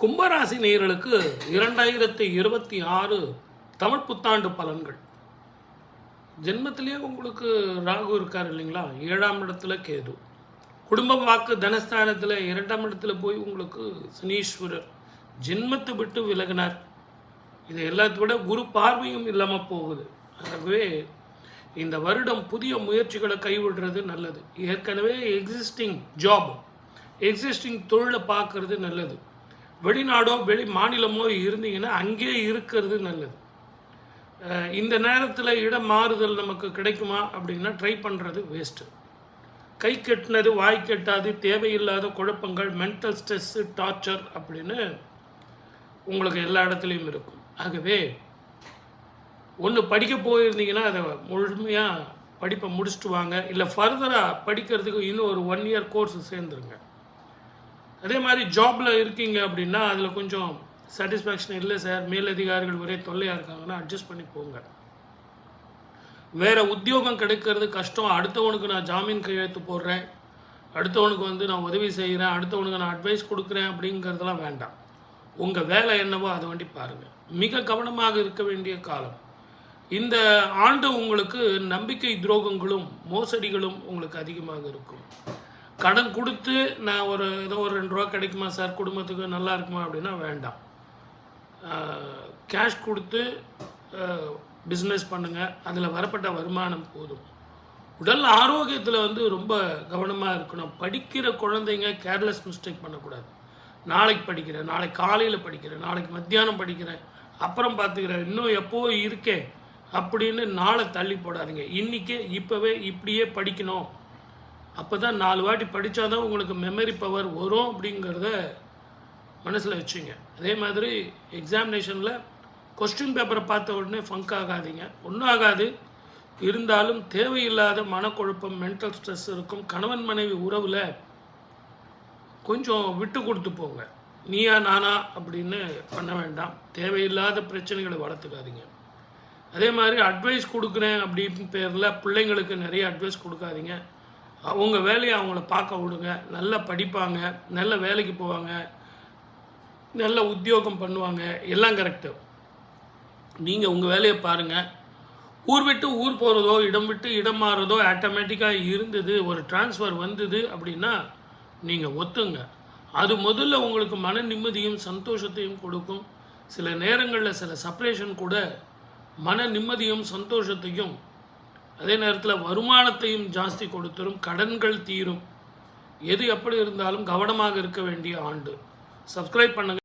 கும்பராசி நேயர்களுக்கு 2026 தமிழ் புத்தாண்டு பலன்கள். ஜென்மத்திலேயே உங்களுக்கு ராகு இருக்கார் இல்லைங்களா, 7ஆம் இடத்துல கேது. குடும்பம் வாக்கு தனஸ்தானத்தில் 2ஆம் இடத்துல போய் உங்களுக்கு சனீஸ்வரர் ஜென்மத்தை விட்டு விலகினார். இது எல்லாத்த விட குரு பார்வையும் இல்லாமல் போகுது. ஆகவே இந்த வருடம் புதிய முயற்சிகளை கைவிடுறது நல்லது. ஏற்கனவே எக்ஸிஸ்டிங் தொழிலை பார்க்கறது நல்லது. வெளிநாடோ வெளி மாநிலமோ இருந்தீங்கன்னா அங்கே இருக்கிறது நல்லது. இந்த நேரத்தில் இடம் மாறுதல் நமக்கு கிடைக்குமா அப்படின்னா ட்ரை பண்ணுறது வேஸ்ட்டு. கை கெட்டினது வாய் கெட்டாது, தேவையில்லாத குழப்பங்கள், மென்டல் ஸ்ட்ரெஸ்ஸு, டார்ச்சர் அப்படின்னு உங்களுக்கு எல்லா இடத்துலையும் இருக்கும். ஆகவே ஒன்று படிக்க போயிருந்தீங்கன்னா அதை முழுமையாக படிப்பை முடிச்சுட்டு வாங்க. இல்லை ஃபர்தராக படிக்கிறதுக்கு இன்னும் ஒரு 1 இயர் கோர்ஸ் சேர்ந்துருங்க. அதே மாதிரி ஜாபில் இருக்கீங்க அப்படின்னா அதில் கொஞ்சம் சாட்டிஸ்ஃபேக்ஷன் இல்லை சார், மேலதிகாரிகள் ஒரே தொல்லையாக இருக்காங்கன்னா அட்ஜஸ்ட் பண்ணி போங்க. வேறு உத்தியோகம் கிடைக்கிறது கஷ்டம், அடுத்தவனுக்கு நான் ஜாமீன் கையெழுத்து போடுறேன், அடுத்தவனுக்கு நான் உதவி செய்கிறேன், அடுத்தவனுக்கு நான் அட்வைஸ் கொடுக்குறேன் அப்படிங்கிறதெல்லாம் வேண்டாம். உங்கள் வேலை என்னவோ அதை வண்டி பாருங்கள். மிக கவனமாக இருக்க வேண்டிய காலம். இந்த ஆண்டு உங்களுக்கு நம்பிக்கை துரோகங்களும் மோசடிகளும் உங்களுக்கு அதிகமாக இருக்கும். கடன் கொடுத்து நான் ஏதோ ஒரு 2 ரூபா கிடைக்குமா சார், குடும்பத்துக்கு நல்லா இருக்குமா அப்படின்னா வேண்டாம். கேஷ் கொடுத்து பிஸ்னஸ் பண்ணுங்கள், அதில் வரப்பட்ட வருமானம் போதும். உடல் ஆரோக்கியத்தில் ரொம்ப கவனமாக இருக்கணும். படிக்கிற குழந்தைங்க கேர்லெஸ் மிஸ்டேக் பண்ணக்கூடாது. நாளைக்கு படிக்கிறேன், நாளைக்கு காலையில் படிக்கிறேன், நாளைக்கு மத்தியானம் படிக்கிறேன், அப்புறம் பார்த்துக்கிறேன், இன்னும் எப்போ இருக்கேன் அப்படின்னு நாளை தள்ளி போடாதீங்க. இன்றைக்கே இப்போவே இப்படியே படிக்கணும், அப்போ தான் 4 வாட்டி படித்தா தான் உங்களுக்கு மெமரி பவர் வரும் அப்படிங்கிறத மனசில் வச்சுங்க. அதே மாதிரி எக்ஸாமினேஷனில் கொஸ்டின் பேப்பரை பார்த்த உடனே ஃபங்க் ஆகாதீங்க. ஒன்றும் ஆகாது. இருந்தாலும் தேவையில்லாத மனக்குழப்பம், மென்டல் ஸ்ட்ரெஸ் இருக்கும். கணவன் மனைவி உறவில் கொஞ்சம் விட்டு கொடுத்து போங்க. நீயா நானா அப்படின்னு பண்ண வேண்டாம். தேவையில்லாத பிரச்சனைகளை வளர்த்துக்காதீங்க. அதே மாதிரி அட்வைஸ் கொடுக்குறேன் அப்படின்னு பேரில் பிள்ளைங்களுக்கு நிறைய அட்வைஸ் கொடுக்காதீங்க. அவங்க வேலையை அவங்கள பார்க்க விடுங்க. நல்லா படிப்பாங்க, நல்ல வேலைக்கு போவாங்க, நல்ல உத்தியோகம் பண்ணுவாங்க, எல்லாம் கரெக்டு. நீங்கள் உங்கள் வேலையை பாருங்கள். ஊர் விட்டு ஊர் போகிறதோ இடம் விட்டு இடம் மாறுறதோ ஆட்டோமேட்டிக்காக இருந்தது, ஒரு டிரான்ஸ்ஃபர் வந்தது அப்படின்னா நீங்கள் ஒத்துங்க. அது முதல்ல உங்களுக்கு மன நிம்மதியும் சந்தோஷத்தையும் கொடுக்கும். சில நேரங்களில் சில செப்பரேஷன் கூட மன நிம்மதியும் சந்தோஷத்தையும் அதே நேரத்தில் வருமானத்தையும் ஜாஸ்தி கொடுத்துரும். கடன்கள் தீரும். எது எப்படி இருந்தாலும் கவனமாக இருக்க வேண்டிய ஆண்டு. சப்ஸ்கிரைப் பண்ணுங்கள்.